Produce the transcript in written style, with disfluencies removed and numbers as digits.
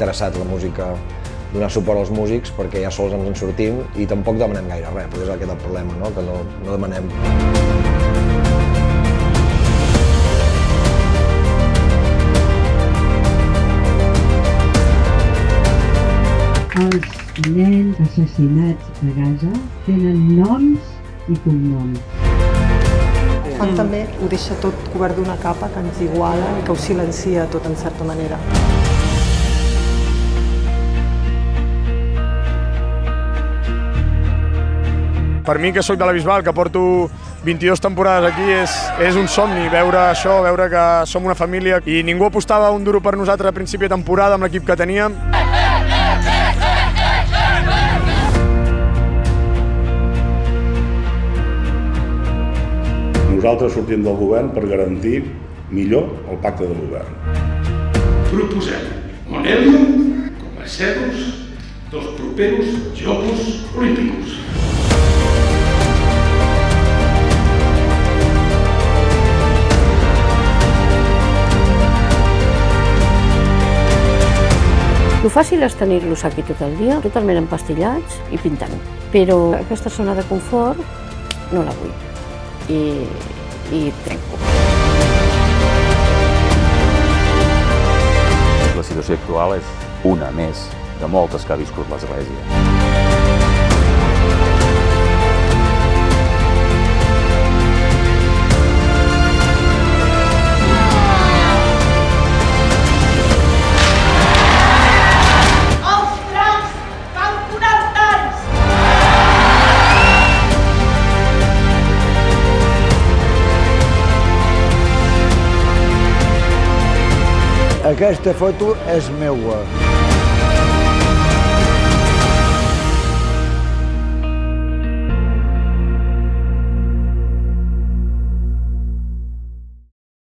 interessat la música, donar suport als músics, perquè ja sols ens en sortim i tampoc demanem gaire res, perquè és aquest el problema, no? Que no demanem. Els nens assassinats a Gaza tenen noms i cognoms. Fan també ho deixa tot cobert d'una capa que ens iguala i que ho silencia tot en certa manera. Per mi, que sóc de la Bisbal, que porto 22 temporades aquí, és un somni veure això, veure que som una família i ningú apostava un duro per nosaltres a principi de temporada amb l'equip que teníem. Nosaltres sortim del govern per garantir millor el pacte de govern. Proposem Monelium com a sedos dels properos Jocs Olímpicos. Lo fàcil és tenir-los aquí tot el dia, totalment empastillats i pintant. Però aquesta zona de confort no la vull i trenco. La situació actual és una més de moltes que ha viscut l'Església. Aquesta foto és meua.